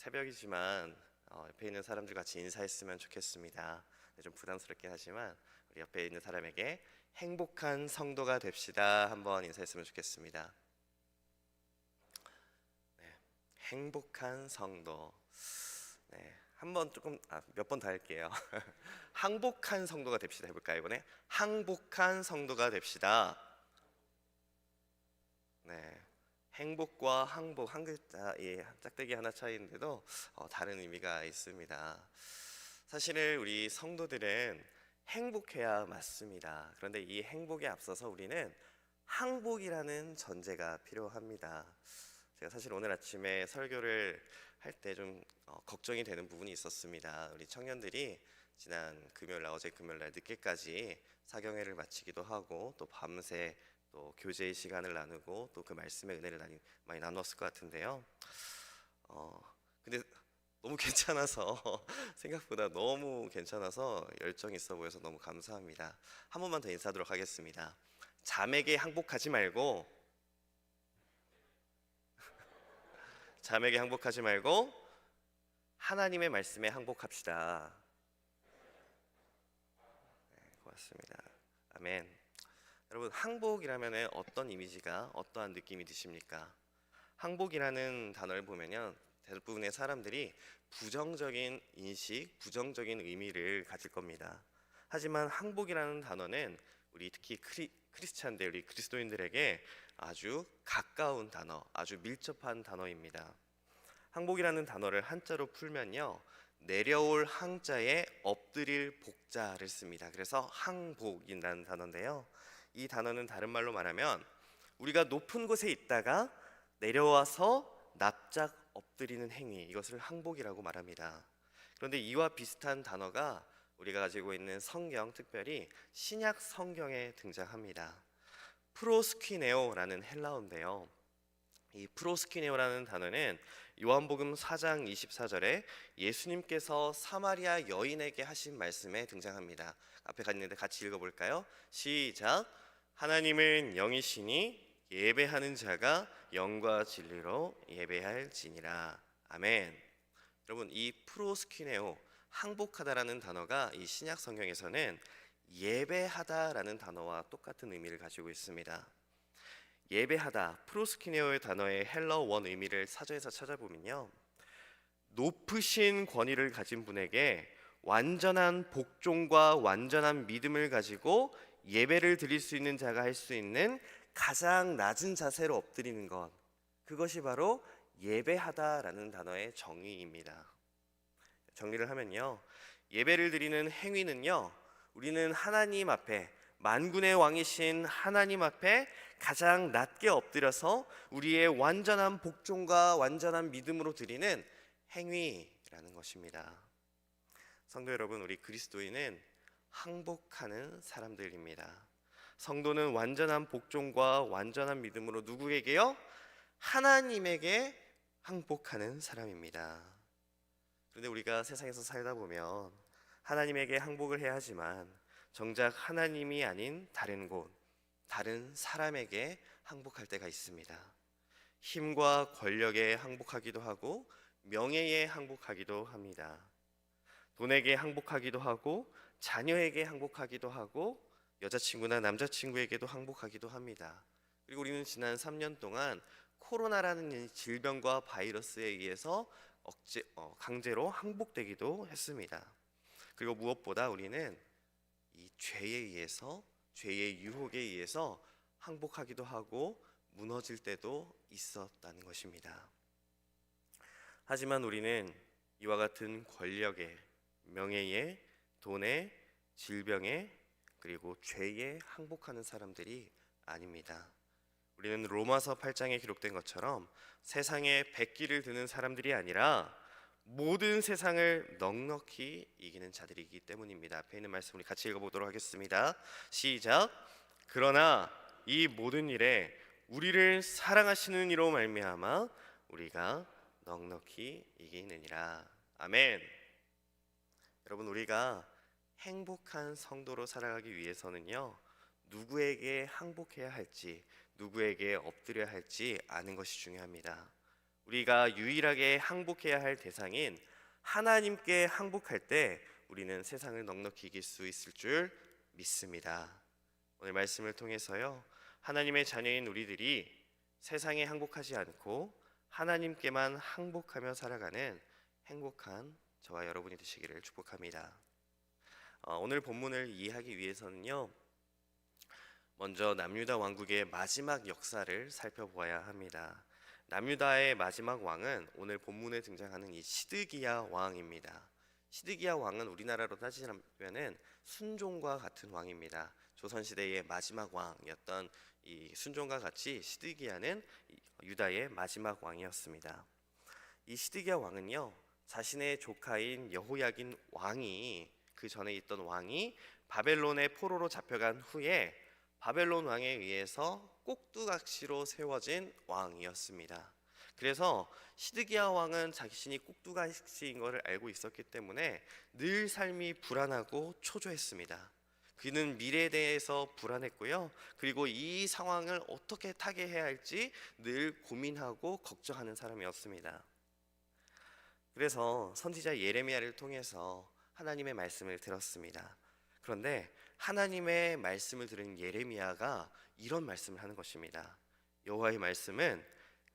새벽이지만 옆에 있는 사람들 같이 인사했으면 좋겠습니다. 좀 부담스럽긴 하지만 우리 옆에 있는 사람에게 행복한 성도가 됩시다. 한번 인사했으면 좋겠습니다. 네, 행복한 성도. 네, 한번 조금 몇 번 더 할게요. 항복한 성도가 됩시다 해볼까요? 이번에 항복한 성도가 됩시다. 네, 행복과 항복 한 글자, 짝대기 하나 차이인데도 다른 의미가 있습니다. 사실은 우리 성도들은 행복해야 맞습니다. 그런데 이 행복에 앞서서 우리는 항복이라는 전제가 필요합니다. 제가 사실 오늘 아침에 설교를 할 때 좀 걱정이 되는 부분이 있었습니다. 우리 청년들이 지난 금요일 날, 어제 금요일 날 늦게까지 사경회를 마치기도 하고 또 밤새 또 교제의 시간을 나누고 또 그 말씀의 은혜를 많이 나눴을 것 같은데요. 근데 너무 괜찮아서 생각보다 너무 괜찮아서 열정이 있어 보여서 너무 감사합니다. 한 번만 더 인사하도록 하겠습니다. 잠에게 항복하지 말고 잠에게 항복하지 말고 하나님의 말씀에 항복합시다. 네, 고맙습니다. 아멘. 여러분, 항복이라면 어떤 이미지가 어떠한 느낌이 드십니까? 항복이라는 단어를 보면요, 대부분의 사람들이 부정적인 인식, 부정적인 의미를 가질 겁니다. 하지만 항복이라는 단어는 우리 특히 크리스찬들, 우리 그리스도인들에게 아주 가까운 단어, 아주 밀접한 단어입니다. 항복이라는 단어를 한자로 풀면요, 내려올 항자에 엎드릴 복자를 씁니다. 그래서 항복이라는 단어인데요, 이 단어는 다른 말로 말하면 우리가 높은 곳에 있다가 내려와서 납작 엎드리는 행위, 이것을 항복이라고 말합니다. 그런데 이와 비슷한 단어가 우리가 가지고 있는 성경, 특별히 신약 성경에 등장합니다. 프로스퀴네오라는 헬라어인데요, 이 프로스퀴네오라는 단어는 요한복음 4장 24절에 예수님께서 사마리아 여인에게 하신 말씀에 등장합니다. 앞에 갔는데 같이 읽어볼까요? 시작. 하나님은 영이시니 예배하는 자가 영과 진리로 예배할지니라. 아멘. 여러분, 이 프로스퀴네오, 항복하다라는 단어가 이 신약 성경에서는 예배하다라는 단어와 똑같은 의미를 가지고 있습니다. 예배하다, 프로스키네오의 단어의 헬러 원 의미를 사전에서 찾아보면요, 높으신 권위를 가진 분에게 완전한 복종과 완전한 믿음을 가지고 예배를 드릴 수 있는 자가 할 수 있는 가장 낮은 자세로 엎드리는 것, 그것이 바로 예배하다라는 단어의 정의입니다. 정리를 하면요, 예배를 드리는 행위는요, 우리는 하나님 앞에, 만군의 왕이신 하나님 앞에 가장 낮게 엎드려서 우리의 완전한 복종과 완전한 믿음으로 드리는 행위라는 것입니다. 성도 여러분, 우리 그리스도인은 항복하는 사람들입니다. 성도는 완전한 복종과 완전한 믿음으로 누구에게요? 하나님에게 항복하는 사람입니다. 그런데 우리가 세상에서 살다 보면 하나님에게 항복을 해야 하지만 정작 하나님이 아닌 다른 곳, 다른 사람에게 항복할 때가 있습니다. 힘과 권력에 항복하기도 하고 명예에 항복하기도 합니다. 돈에게 항복하기도 하고 자녀에게 항복하기도 하고 여자친구나 남자친구에게도 항복하기도 합니다. 그리고 우리는 지난 3년 동안 코로나라는 질병과 바이러스에 의해서 강제로 항복되기도 했습니다. 그리고 무엇보다 우리는 이 죄에 의해서, 죄의 유혹에 의해서 항복하기도 하고 무너질 때도 있었다는 것입니다. 하지만 우리는 이와 같은 권력에, 명예에, 돈에, 질병에, 그리고 죄에 항복하는 사람들이 아닙니다. 우리는 로마서 8장에 기록된 것처럼 세상에 백기를 드는 사람들이 아니라 모든 세상을 넉넉히 이기는 자들이기 때문입니다. 앞에 있는 말씀 우리 같이 읽어보도록 하겠습니다. 시작. 그러나 이 모든 일에 우리를 사랑하시는 이로 말미암아 우리가 넉넉히 이기느니라. 아멘. 여러분, 우리가 행복한 성도로 살아가기 위해서는요, 누구에게 항복해야 할지, 누구에게 엎드려야 할지 아는 것이 중요합니다. 우리가 유일하게 항복해야 할 대상인 하나님께 항복할 때 우리는 세상을 넉넉히 이길 수 있을 줄 믿습니다. 오늘 말씀을 통해서요, 하나님의 자녀인 우리들이 세상에 항복하지 않고 하나님께만 항복하며 살아가는 행복한 저와 여러분이 되시기를 축복합니다. 오늘 본문을 이해하기 위해서는요, 먼저 남유다 왕국의 마지막 역사를 살펴보아야 합니다. 남유다의 마지막 왕은 오늘 본문에 등장하는 이 시드기야 왕입니다. 시드기야 왕은 우리나라로 따지자면은 순종과 같은 왕입니다. 조선시대의 마지막 왕이었던 이 순종과 같이 시드기야는 유다의 마지막 왕이었습니다. 이 시드기야 왕은요, 자신의 조카인 여호야긴 왕이, 그 전에 있던 왕이 바벨론의 포로로 잡혀간 후에 바벨론 왕에 의해서 꼭두각시로 세워진 왕이었습니다. 그래서 시드기야 왕은 자신이 꼭두각시인 것을 알고 있었기 때문에 늘 삶이 불안하고 초조했습니다. 그는 미래에 대해서 불안했고요. 그리고 이 상황을 어떻게 타개해야 할지 늘 고민하고 걱정하는 사람이었습니다. 그래서 선지자 예레미야를 통해서 하나님의 말씀을 들었습니다. 그런데 하나님의 말씀을 들은 예레미야가 이런 말씀을 하는 것입니다. 여호와의 말씀은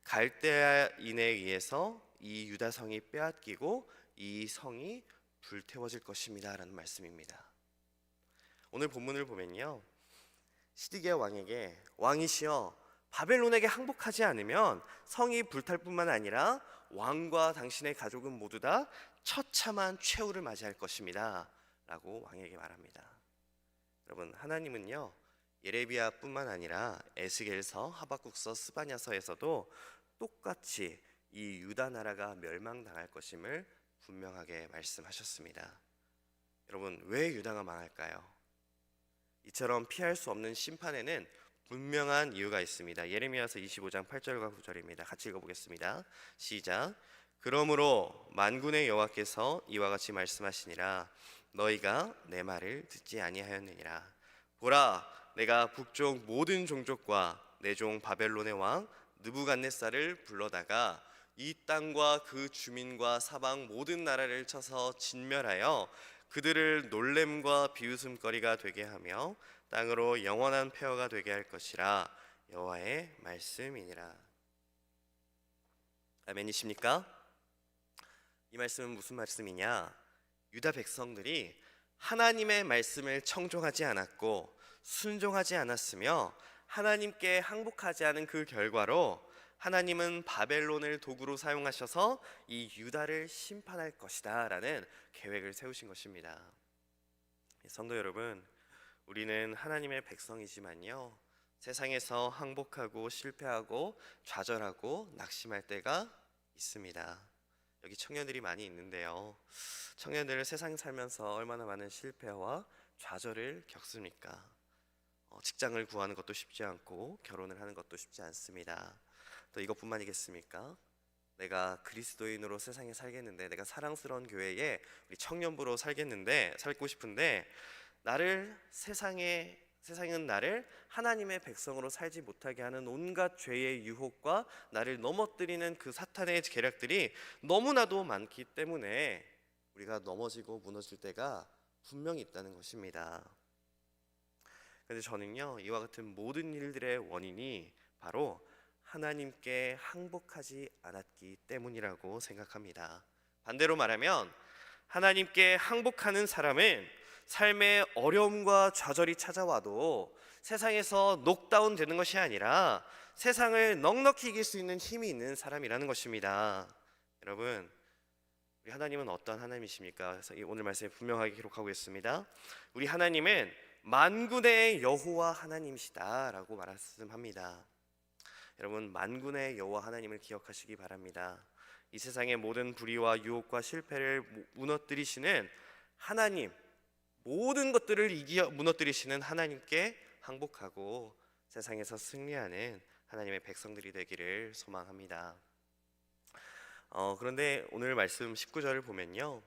갈대아인에 의해서 이 유다 성이 빼앗기고 이 성이 불태워질 것입니다 라는 말씀입니다. 오늘 본문을 보면요, 시드기야 왕에게 왕이시여, 바벨론에게 항복하지 않으면 성이 불탈 뿐만 아니라 왕과 당신의 가족은 모두 다 처참한 최후를 맞이할 것입니다 라고 왕에게 말합니다. 여러분, 하나님은요, 예레미야뿐만 아니라 에스겔서, 하박국서, 스바냐서에서도 똑같이 이 유다 나라가 멸망당할 것임을 분명하게 말씀하셨습니다. 여러분, 왜 유다가 망할까요? 이처럼 피할 수 없는 심판에는 분명한 이유가 있습니다. 예레미야서 25장 8절과 9절입니다. 같이 읽어보겠습니다. 시작. 그러므로 만군의 여호와께서 이와 같이 말씀하시니라. 너희가 내 말을 듣지 아니하였느니라. 보라, 내가 북쪽 모든 종족과 내 종 바벨론의 왕 느부갓네살을 불러다가 이 땅과 그 주민과 사방 모든 나라를 쳐서 진멸하여 그들을 놀램과 비웃음거리가 되게 하며 땅으로 영원한 폐허가 되게 할 것이라. 여호와의 말씀이니라. 아멘이십니까? 이 말씀은 무슨 말씀이냐? 유다 백성들이 하나님의 말씀을 청종하지 않았고 순종하지 않았으며 하나님께 항복하지 않은 그 결과로 하나님은 바벨론을 도구로 사용하셔서 이 유다를 심판할 것이다 라는 계획을 세우신 것입니다. 성도 여러분, 우리는 하나님의 백성이지만요, 세상에서 항복하고 실패하고 좌절하고 낙심할 때가 있습니다. 여기 청년들이 많이 있는데요, 청년들은 세상 살면서 얼마나 많은 실패와 좌절을 겪습니까? 직장을 구하는 것도 쉽지 않고 결혼을 하는 것도 쉽지 않습니다. 또 이것뿐만이겠습니까? 내가 그리스도인으로 세상에 살겠는데, 내가 사랑스러운 교회에 우리 청년부로 살고 싶은데 세상은 나를 하나님의 백성으로 살지 못하게 하는 온갖 죄의 유혹과 나를 넘어뜨리는 그 사탄의 계략들이 너무나도 많기 때문에 우리가 넘어지고 무너질 때가 분명히 있다는 것입니다. 그런데 저는요, 이와 같은 모든 일들의 원인이 바로 하나님께 항복하지 않았기 때문이라고 생각합니다. 반대로 말하면 하나님께 항복하는 사람은 삶의 어려움과 좌절이 찾아와도 세상에서 녹다운 되는 것이 아니라 세상을 넉넉히 이길 수 있는 힘이 있는 사람이라는 것입니다. 여러분, 우리 하나님은 어떤 하나님이십니까? 그래서 오늘 말씀에 분명하게 기록하고 있습니다. 우리 하나님은 만군의 여호와 하나님이시다 라고 말씀합니다. 여러분, 만군의 여호와 하나님을 기억하시기 바랍니다. 이 세상의 모든 불의와 유혹과 실패를 무너뜨리시는 하나님, 모든 것들을 무너뜨리시는 하나님께 항복하고 세상에서 승리하는 하나님의 백성들이 되기를 소망합니다. 그런데 오늘 말씀 19절을 보면요,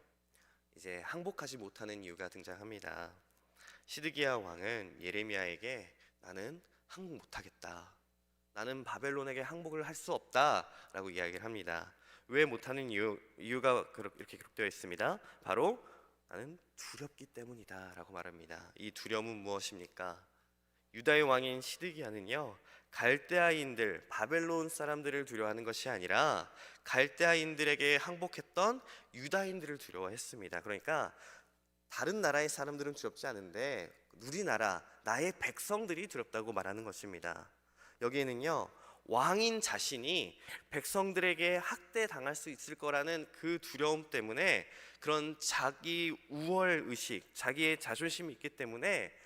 이제 항복하지 못하는 이유가 등장합니다. 시드기야 왕은 예레미야에게 나는 항복 못하겠다, 나는 바벨론에게 항복을 할 수 없다라고 이야기를 합니다. 왜 못하는 이유가 이렇게 기록되어 있습니다. 바로 나는 두렵기 때문이다라고 말합니다. 이 두려움은 무엇입니까? 유다의 왕인 시드기야는요, 갈대아인들, 바벨론 사람들을 두려워하는 것이 아니라 갈대아인들에게 항복했던 유다인들을 두려워했습니다. 그러니까 다른 나라의 사람들은 두렵지 않은데 우리나라 나의 백성들이 두렵다고 말하는 것입니다. 여기에는요, 왕인 자신이 백성들에게 학대당할 수 있을 거라는 그 두려움 때문에, 그런 자기 우월 의식, 자기의 자존심이 있기 때문에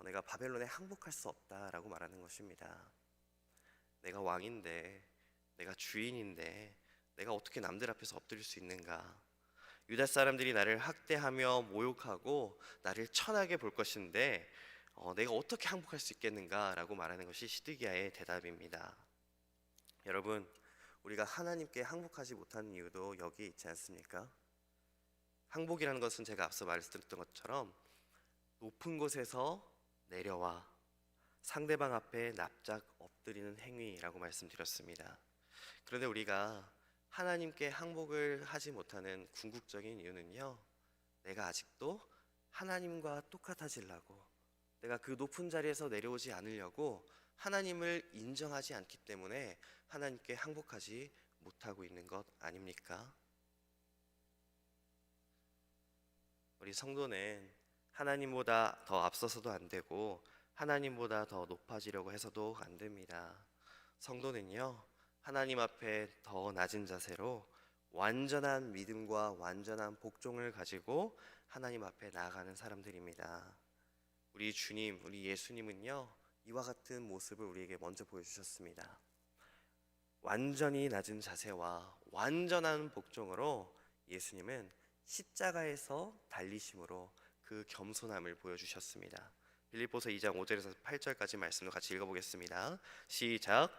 내가 바벨론에 항복할 수 없다라고 말하는 것입니다. 내가 왕인데, 내가 주인인데 내가 어떻게 남들 앞에서 엎드릴 수 있는가? 유다 사람들이 나를 학대하며 모욕하고 나를 천하게 볼 것인데 내가 어떻게 항복할 수 있겠는가라고 말하는 것이 시드기야의 대답입니다. 여러분, 우리가 하나님께 항복하지 못하는 이유도 여기에 있지 않습니까? 항복이라는 것은 제가 앞서 말씀드렸던 것처럼 높은 곳에서 내려와 상대방 앞에 납작 엎드리는 행위라고 말씀드렸습니다. 그런데 우리가 하나님께 항복을 하지 못하는 궁극적인 이유는요, 내가 아직도 하나님과 똑같아지려고, 내가 그 높은 자리에서 내려오지 않으려고 하나님을 인정하지 않기 때문에 하나님께 항복하지 못하고 있는 것 아닙니까? 우리 성도는 하나님보다 더 앞서서도 안 되고 하나님보다 더 높아지려고 해서도 안 됩니다. 성도는요, 하나님 앞에 더 낮은 자세로 완전한 믿음과 완전한 복종을 가지고 하나님 앞에 나아가는 사람들입니다. 우리 주님, 우리 예수님은요, 이와 같은 모습을 우리에게 먼저 보여주셨습니다. 완전히 낮은 자세와 완전한 복종으로 예수님은 십자가에서 달리심으로 그 겸손함을 보여주셨습니다. 빌립보서 2장 5절에서 8절까지 말씀을 같이 읽어보겠습니다. 시작.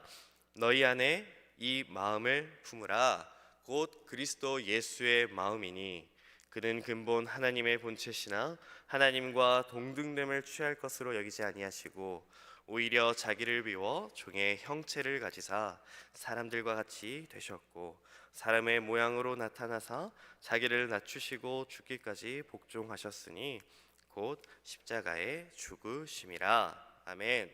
너희 안에 이 마음을 품으라. 곧 그리스도 예수의 마음이니 그는 근본 하나님의 본체시나 하나님과 동등됨을 취할 것으로 여기지 아니하시고 오히려 자기를 비워 종의 형체를 가지사 사람들과 같이 되셨고 사람의 모양으로 나타나사 자기를 낮추시고 죽기까지 복종하셨으니 곧 십자가에 죽으심이라. 아멘.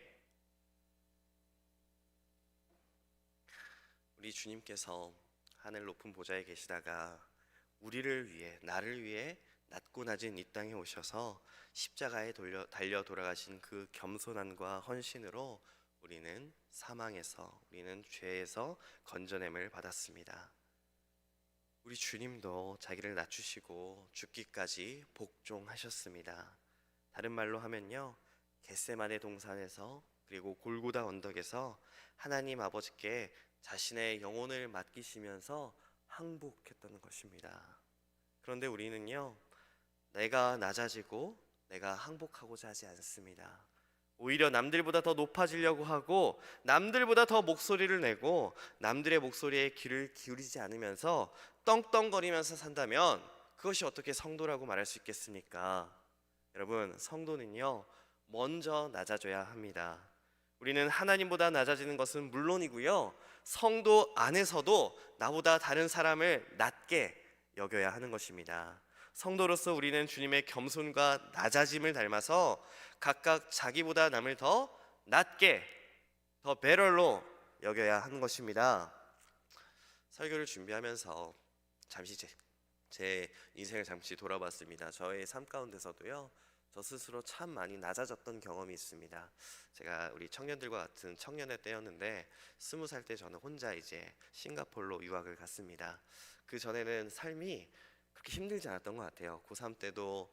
우리 주님께서 하늘 높은 보좌에 계시다가 우리를 위해, 나를 위해 낮고 낮은 이 땅에 오셔서 십자가에 달려 돌아가신 그 겸손함과 헌신으로 우리는 사망에서, 우리는 죄에서 건져냄을 받았습니다. 우리 주님도 자기를 낮추시고 죽기까지 복종하셨습니다. 다른 말로 하면요, 겟세마네 동산에서 그리고 골고다 언덕에서 하나님 아버지께 자신의 영혼을 맡기시면서 항복했다는 것입니다. 그런데 우리는요, 내가 낮아지고 내가 항복하고자 하지 않습니다. 오히려 남들보다 더 높아지려고 하고 남들보다 더 목소리를 내고 남들의 목소리에 귀를 기울이지 않으면서 떵떵거리면서 산다면 그것이 어떻게 성도라고 말할 수 있겠습니까? 여러분, 성도는요, 먼저 낮아져야 합니다. 우리는 하나님보다 낮아지는 것은 물론이고요, 성도 안에서도 나보다 다른 사람을 낮게 여겨야 하는 것입니다. 성도로서 우리는 주님의 겸손과 낮아짐을 닮아서 각각 자기보다 남을 더 낮게, 더 배럴로 여겨야 하는 것입니다. 설교를 준비하면서 잠시 제 인생을 잠시 돌아봤습니다. 저의 삶 가운데서도요, 저 스스로 참 많이 낮아졌던 경험이 있습니다. 제가 우리 청년들과 같은 청년의 때였는데 20살 때 저는 혼자 이제 싱가포르로 유학을 갔습니다. 그 전에는 삶이 그렇게 힘들지 않았던 것 같아요. 고3 때도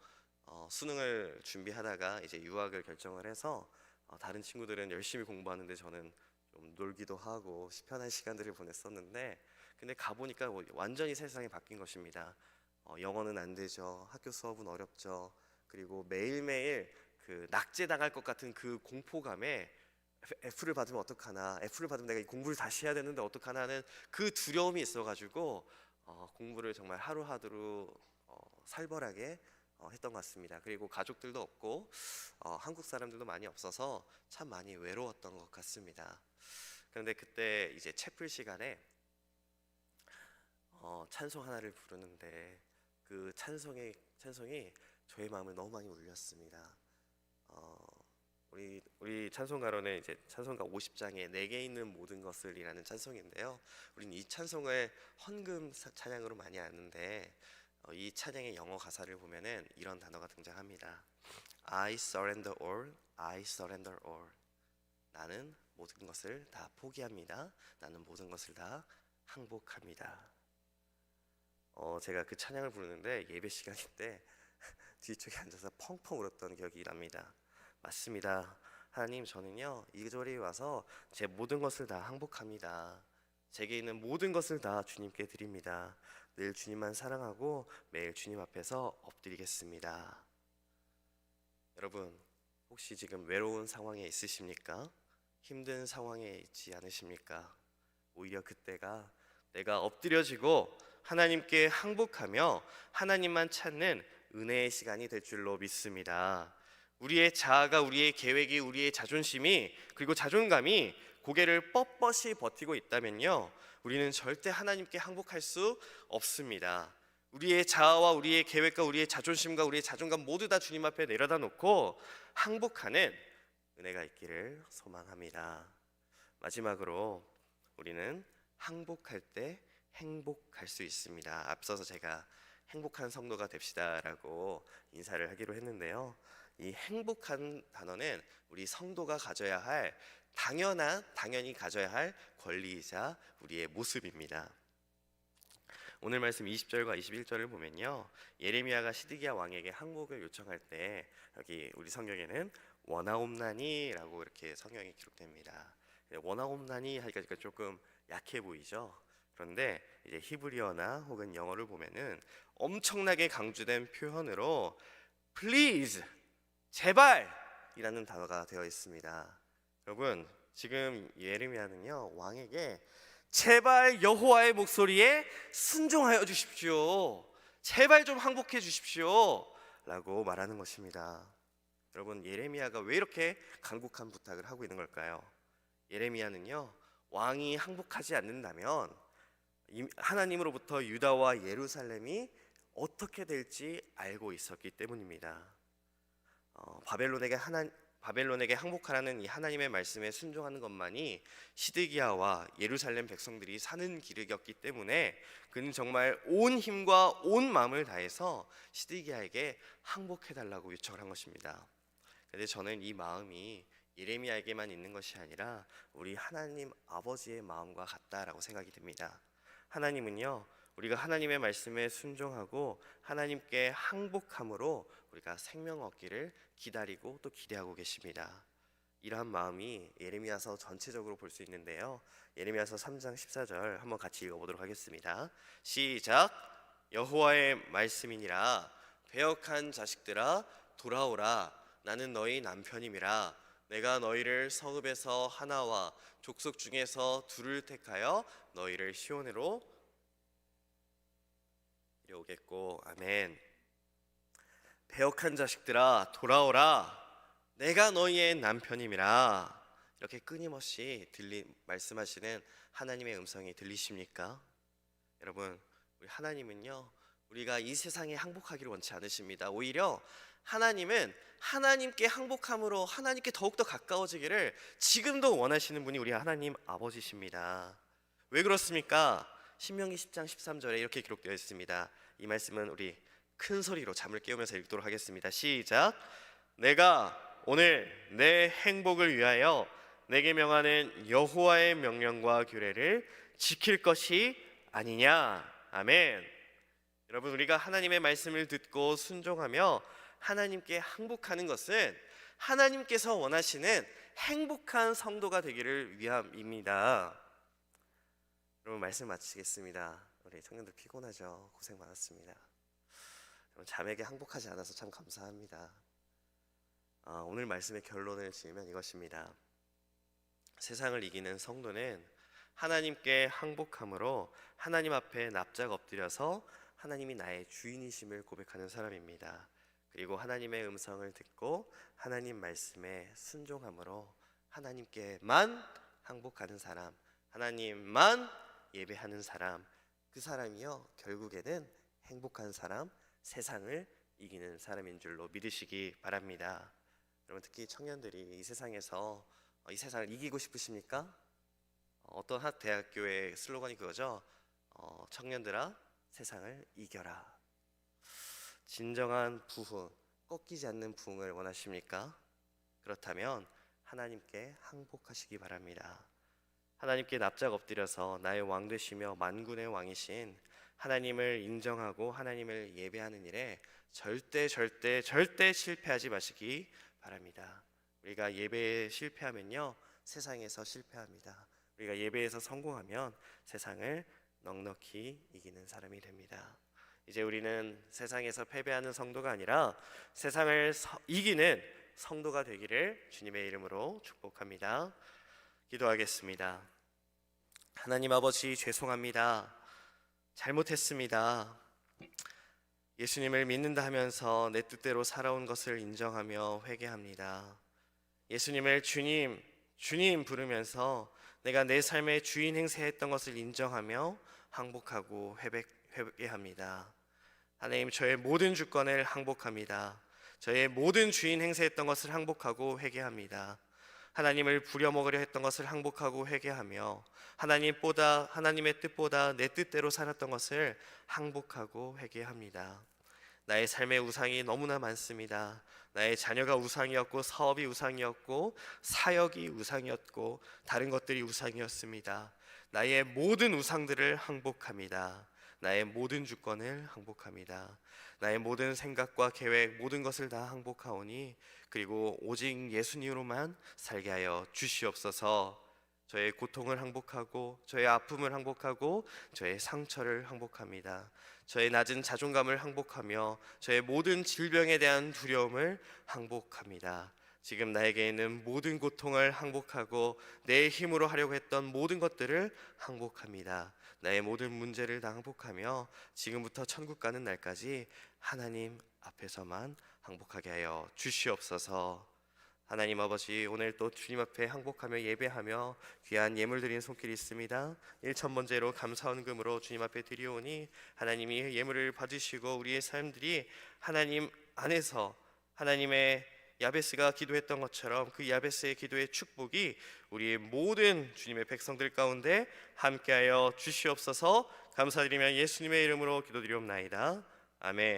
수능을 준비하다가 이제 유학을 결정을 해서 다른 친구들은 열심히 공부하는데 저는 좀 놀기도 하고 편한 시간들을 보냈었는데, 근데 가보니까 완전히 세상이 바뀐 것입니다. 영어는 안 되죠. 학교 수업은 어렵죠. 그리고 매일매일 그 낙제당할 것 같은 그 공포감에 F를 받으면 어떡하나, F를 받으면 내가 이 공부를 다시 해야 되는데 어떡하나 하는 그 두려움이 있어가지고 공부를 정말 하루하루 살벌하게 했던 것 같습니다. 그리고 가족들도 없고 한국 사람들도 많이 없어서 참 많이 외로웠던 것 같습니다. 그런데 그때 이제 채플 시간에 찬송 하나를 부르는데 그 찬송이 저의 마음을 너무 많이 울렸습니다. 우리 찬송가로는 이제 찬송가 50장에 내게 있는 모든 것을이라는 찬송인데요. 우리는 이 찬송을 헌금 찬양으로 많이 아는데 이 찬양의 영어 가사를 보면은 이런 단어가 등장합니다. I surrender all, I surrender all. 나는 모든 것을 다 포기합니다. 나는 모든 것을 다 항복합니다. 제가 그 찬양을 부르는데 예배 시간일 때 뒤쪽에 앉아서 펑펑 울었던 기억이 납니다. 맞습니다. 하나님, 저는요 이 자리에 와서 제 모든 것을 다 항복합니다. 제게 있는 모든 것을 다 주님께 드립니다. 늘 주님만 사랑하고 매일 주님 앞에서 엎드리겠습니다. 여러분, 혹시 지금 외로운 상황에 있으십니까? 힘든 상황에 있지 않으십니까? 오히려 그때가 내가 엎드려지고 하나님께 항복하며 하나님만 찾는 은혜의 시간이 될 줄로 믿습니다. 우리의 자아가, 우리의 계획이, 우리의 자존심이, 그리고 자존감이 고개를 뻣뻣이 버티고 있다면요, 우리는 절대 하나님께 항복할 수 없습니다. 우리의 자아와 우리의 계획과 우리의 자존심과 우리의 자존감 모두 다 주님 앞에 내려다 놓고 항복하는 은혜가 있기를 소망합니다. 마지막으로 우리는 항복할 때 행복할 수 있습니다. 앞서서 제가 행복한 성도가 됩시다라고 인사를 하기로 했는데요. 이 행복한 단어는 우리 성도가 가져야 할 당연히 가져야 할 권리이자 우리의 모습입니다. 오늘 말씀 20절과 21절을 보면요, 예레미야가 시드기야 왕에게 항복을 요청할 때 여기 우리 성경에는 원하옵나니라고 이렇게 성경에 기록됩니다. 원하옵나니 하니까 조금 약해 보이죠. 그런데 이제 히브리어나 혹은 영어를 보면은 엄청나게 강조된 표현으로 please, 제발이라는 단어가 되어 있습니다. 여러분, 지금 예레미야는요 왕에게 제발 여호와의 목소리에 순종하여 주십시오, 제발 좀 항복해 주십시오 라고 말하는 것입니다. 여러분, 예레미야가 왜 이렇게 간곡한 부탁을 하고 있는 걸까요? 예레미야는요 왕이 항복하지 않는다면 하나님으로부터 유다와 예루살렘이 어떻게 될지 알고 있었기 때문입니다. 바벨론에게 항복하라는 이 하나님의 말씀에 순종하는 것만이 시드기야와 예루살렘 백성들이 사는 길이었기 때문에 그는 정말 온 힘과 온 마음을 다해서 시드기야에게 항복해달라고 요청을 한 것입니다. 그런데 저는 이 마음이 예레미야에게만 있는 것이 아니라 우리 하나님 아버지의 마음과 같다라고 생각이 듭니다. 하나님은요 우리가 하나님의 말씀에 순종하고 하나님께 항복함으로 우리가 생명 얻기를 기다리고 또 기대하고 계십니다. 이러한 마음이 예레미야서 전체적으로 볼 수 있는데요, 예레미야서 3장 14절 한번 같이 읽어보도록 하겠습니다. 시작. 여호와의 말씀이니라. 배역한 자식들아 돌아오라. 나는 너희 남편임이라. 내가 너희를 성읍에서 하나와 족속 중에서 둘을 택하여 너희를 시온으로 이루겠고. 아멘. 배역한 자식들아 돌아오라. 내가 너희의 남편임이라. 이렇게 끊임없이 말씀하시는 하나님의 음성이 들리십니까? 여러분, 우리 하나님은요 우리가 이 세상에 항복하기를 원치 않으십니다. 오히려 하나님은 하나님께 항복함으로 하나님께 더욱더 가까워지기를 지금도 원하시는 분이 우리 하나님 아버지십니다. 왜 그렇습니까? 신명기 10장 13절에 이렇게 기록되어 있습니다. 이 말씀은 우리 큰 소리로 잠을 깨우면서 읽도록 하겠습니다. 시작. 내가 오늘 내 행복을 위하여 내게 명하는 여호와의 명령과 규례를 지킬 것이 아니냐. 아멘. 여러분, 우리가 하나님의 말씀을 듣고 순종하며 하나님께 항복하는 것은 하나님께서 원하시는 행복한 성도가 되기를 위함입니다. 여러분, 말씀 마치겠습니다. 우리 청년들 피곤하죠? 고생 많았습니다. 여러분, 자매에게 항복하지 않아서 참 감사합니다. 오늘 말씀의 결론을 지으면 이것입니다. 세상을 이기는 성도는 하나님께 항복함으로 하나님 앞에 납작 엎드려서 하나님이 나의 주인이심을 고백하는 사람입니다. 그리고 하나님의 음성을 듣고 하나님 말씀에 순종함으로 하나님께만 항복하는 사람, 하나님만 예배하는 사람, 그 사람이요 결국에는 행복한 사람, 세상을 이기는 사람인 줄로 믿으시기 바랍니다. 여러분, 특히 청년들이 이 세상에서 이 세상을 이기고 싶으십니까? 어떤 한 대학교의 슬로건이 그거죠. 청년들아 세상을 이겨라. 진정한 부흥, 꺾이지 않는 부흥을 원하십니까? 그렇다면 하나님께 항복하시기 바랍니다. 하나님께 납작 엎드려서 나의 왕 되시며 만군의 왕이신 하나님을 인정하고 하나님을 예배하는 일에 절대 실패하지 마시기 바랍니다. 우리가 예배에 실패하면요 세상에서 실패합니다. 우리가 예배에서 성공하면 세상을 넉넉히 이기는 사람이 됩니다. 이제 우리는 세상에서 패배하는 성도가 아니라 세상을 이기는 성도가 되기를 주님의 이름으로 축복합니다. 기도하겠습니다. 하나님 아버지, 죄송합니다. 잘못했습니다. 예수님을 믿는다 하면서 내 뜻대로 살아온 것을 인정하며 회개합니다. 예수님을 주님 부르면서 내가 내 삶의 주인 행세했던 것을 인정하며 항복하고 회개합니다. 하나님, 저의 모든 주권을 항복합니다. 저의 모든 주인 행세했던 것을 항복하고 회개합니다. 하나님을 부려먹으려 했던 것을 항복하고 회개하며 하나님의 뜻보다 내 뜻대로 살았던 것을 항복하고 회개합니다. 나의 삶의 우상이 너무나 많습니다. 나의 자녀가 우상이었고, 사업이 우상이었고, 사역이 우상이었고, 다른 것들이 우상이었습니다. 나의 모든 우상들을 항복합니다. 나의 모든 주권을 항복합니다. 나의 모든 생각과 계획, 모든 것을 다 항복하오니 그리고 오직 예수님으로만 살게 하여 주시옵소서. 저의 고통을 항복하고, 저의 아픔을 항복하고, 저의 상처를 항복합니다. 저의 낮은 자존감을 항복하며 저의 모든 질병에 대한 두려움을 항복합니다. 지금 나에게 있는 모든 고통을 항복하고 내 힘으로 하려고 했던 모든 것들을 항복합니다. 나의 모든 문제를 다 항복하며 지금부터 천국 가는 날까지 하나님 앞에서만 항복하게 하여 주시옵소서. 하나님 아버지, 오늘 또 주님 앞에 항복하며 예배하며 귀한 예물 드리는 손길이 있습니다. 1,000번째로 감사헌금으로 주님 앞에 드리오니 하나님이 예물을 받으시고 우리의 삶들이 하나님 안에서 하나님의 야베스가 기도했던 것처럼 그 야베스의 기도의 축복이 우리의 모든 주님의 백성들 가운데 함께하여 주시옵소서. 감사드리며 예수님의 이름으로 기도드리옵나이다. 아멘.